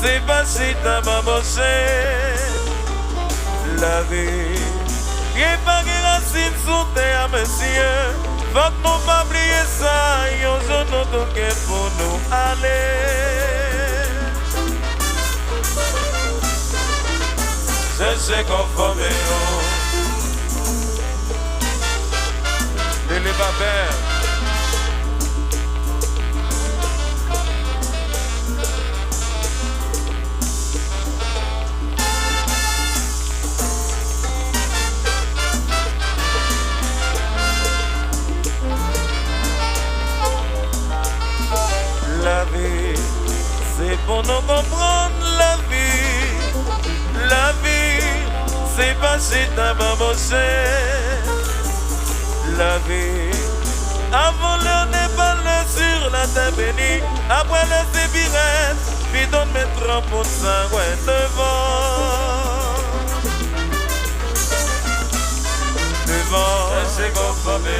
c'est pas si t'as pas bossé. La vie, y'a pas de racines sous terre, monsieur. Faut que nous pas oublier ça, y'a un autre qui pour nous aller. Je sais qu'on faut meilleur. Les babères. La vie, c'est pour nous comprendre la vie. La vie, c'est pas si t'as pas bossé. La vie, avant l'heure n'est pas le sur la table bénie. Après le sébirette, puis donne mes 30% ouais, devant. Devant, c'est qu'on va bénir.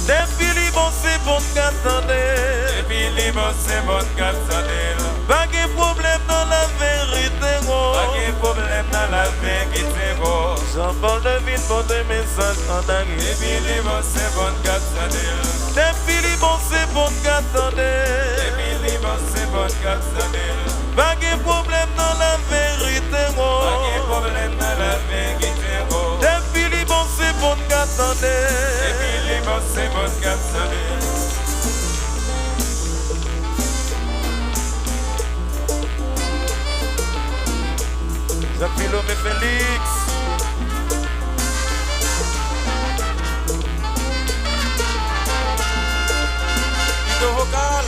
Depuis les bons c'est bon qu'attendez. Depuis les bons c'est bon qu'attendez. Pas de problème dans la vérité. Pas de problème dans la vérité. J'en parle de vite pour des messages en dingue. Depuis les bons c'est bon qu'attendez. Depuis les bons c'est bon qu'attendez. Depuis les bons c'est bon qu'attendez. Pas de problème dans la vérité. Pas de problème dans la vérité. Depuis les bons c'est bon qu'attendez. C'est bon qu'attendez. Jacques-Philomé Félix. Ido vocal.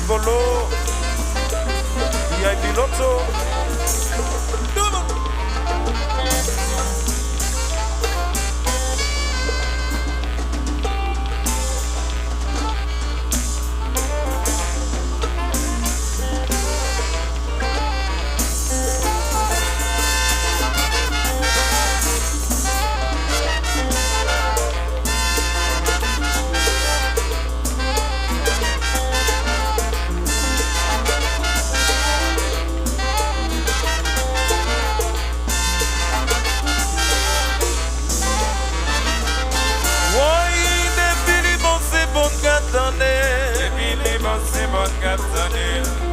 Bolo, VIP Lotto.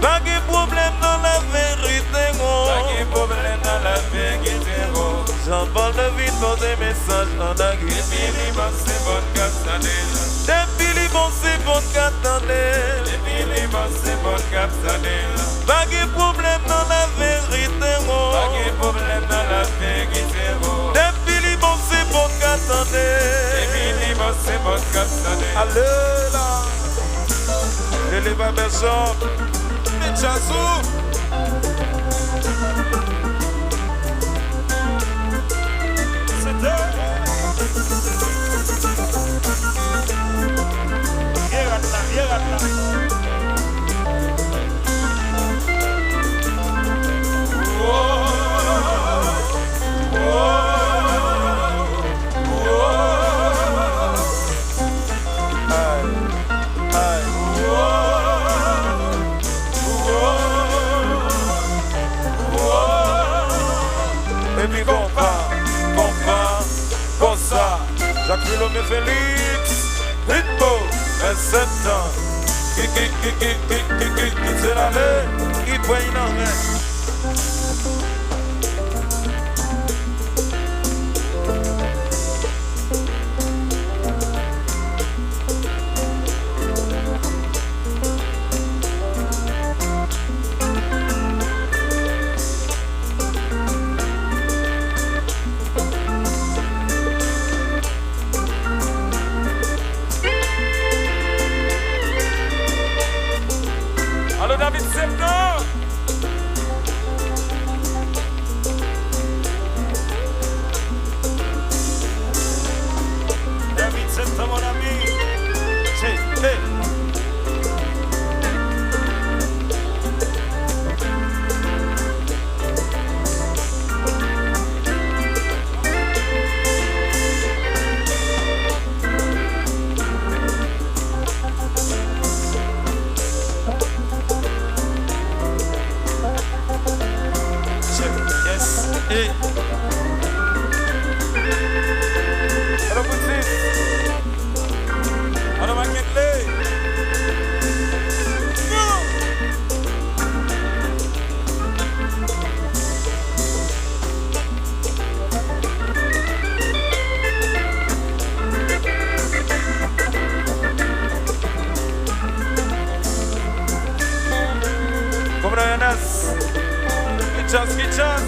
Pas de problème dans la vérité. Pas de problème dans la vérité. J'en parle de vite pour des messages en dingue. Depuis les bons c'est bon qu'attendez. Depuis les bons c'est bon qu'attendez. Depuis les bons c'est bon qu'attendez. Pas de problème dans la vérité. Pas de problème dans la vérité. Depuis les bons c'est bon qu'attendez. Depuis les bons c'est bon qu'attendez. Allez là. Les babères, les chassous. C'était. Jacques-Philomé Félix, Ritmo, 27 ans, c'est l'année, il peut y en avoir. Kichas.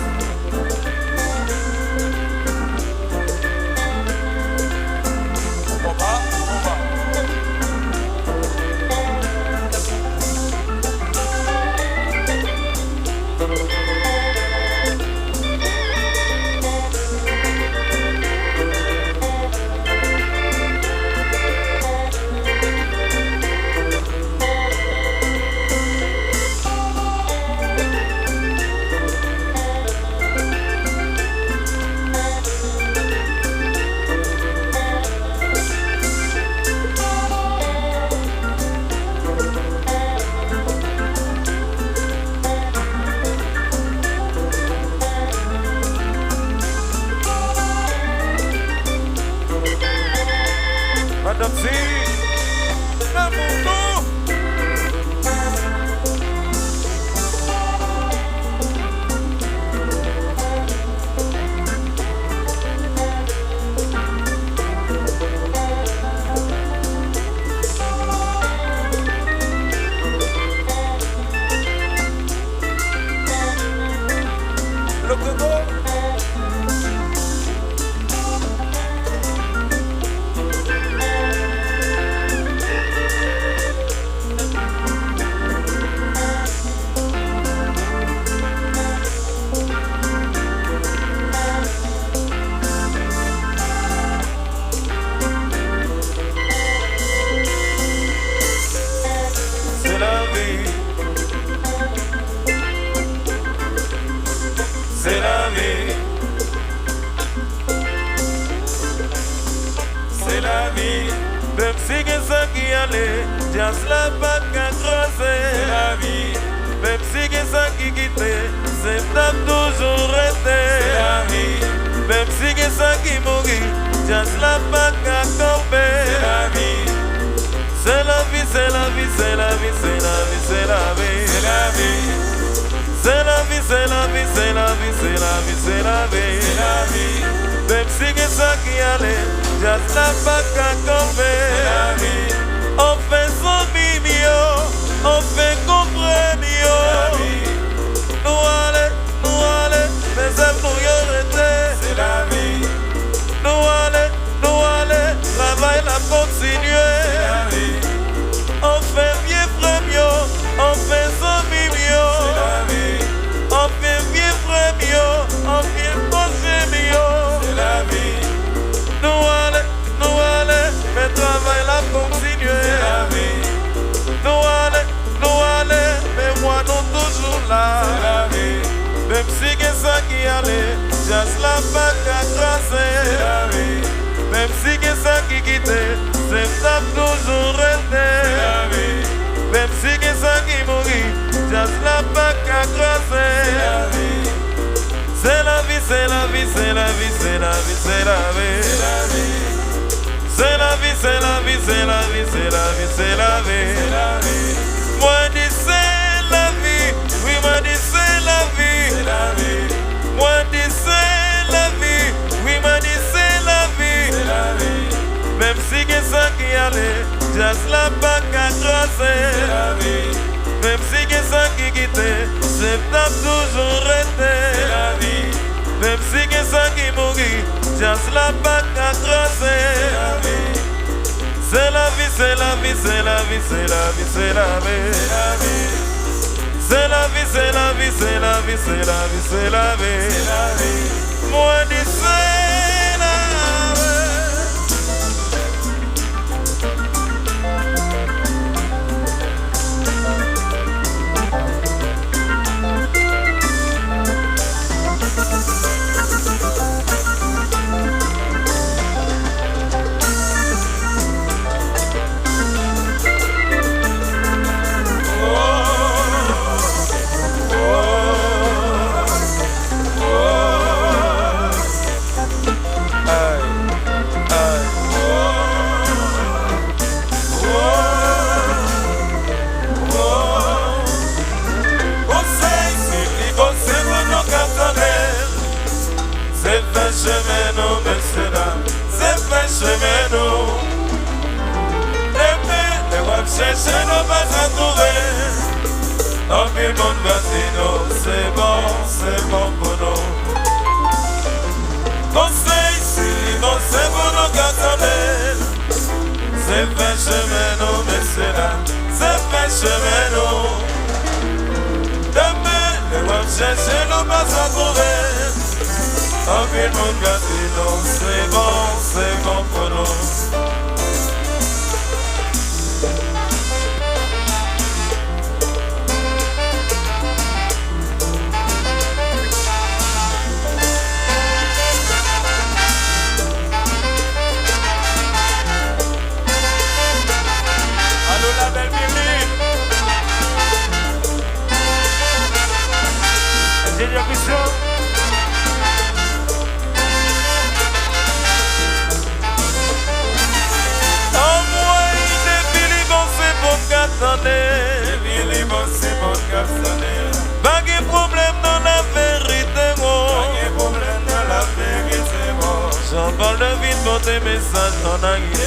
Madame C, l'amour. Le Congo. C'est la vie, c'est la vie. Même si c'est ça qui allait, just la pas qu'à creuser. C'est la vie, même si c'est ça qui quittait, c'est pas toujours resté. C'est la vie, même si c'est ça qui mourit, just la pas qu'à tomber. C'est la vie, c'est la vie, c'est la vie, c'est la vie, c'est la vie, c'est la vie, c'est la vie. C'est la vie, c'est la vie, c'est la vie, c'est la vie, c'est la vie, c'est la vie. Même si c'est ça qui allait, just la pas qu'à tomber. C'est la vie. On fait son mimio, on fait comprendre mieux. Nous allez, mais elle nous y arrêter. C'est la vie. Nous allez, travail la continuer. C'est la vie. On fait bien premio, on fait son mimio. C'est la vie. On fait vivre mieux, on fait penser mieux. C'est la vie. Nous allez, mais travail la continuer. C'est la vie. Nous allez, mais moi nous toujours là. C'est la vie. Même si c'est ça qui allait, just la pas qu'à tracer. C'est la vie. Même si c'est ça qui quittait, c'est ça toujours resté. C'est la vie. Même si c'est ça qui mourit, just la pas qu'à tracer. C'est la vie. C'est la vie, c'est la vie, c'est la vie, c'est la vie, c'est la vie. C'est la vie, c'est la vie, c'est la vie, c'est la vie, c'est la vie. C'est la vie. Moi dis c'est la vie, oui moi dis c'est la vie. C'est la vie. Moi dis c'est la vie, oui moi dis c'est la vie. C'est la vie. Même si c'est ça qui allait, just la pas qu'à tracer. C'est la vie. Même si c'est ça qui quittait, c'est pas toujours resté. C'est la vie. Même si c'est ça qui mourit, just la pas qu'à tracer. C'est la vie. C'est la vie, c'est la vie, c'est la vie, c'est la vie, c'est la vie. C'est la vie. C'est la vie, c'est la vie, c'est la vie, c'est la vie. C'est la vie. Moi dis c'est la vie. Cherchez nos pas à trouver, en plus monde va c'est bon pour nous. Conseil, si bon, c'est pour nous qu'attendez. C'est fait chemin nous, messieurs là, c'est fait chemin nous. Demain, les web chercher nous pas à trouver. En ville, mon casino, c'est bon pour nous. Pas de problème dans la vérité, j'en parle de vite pour tes messages en arrière.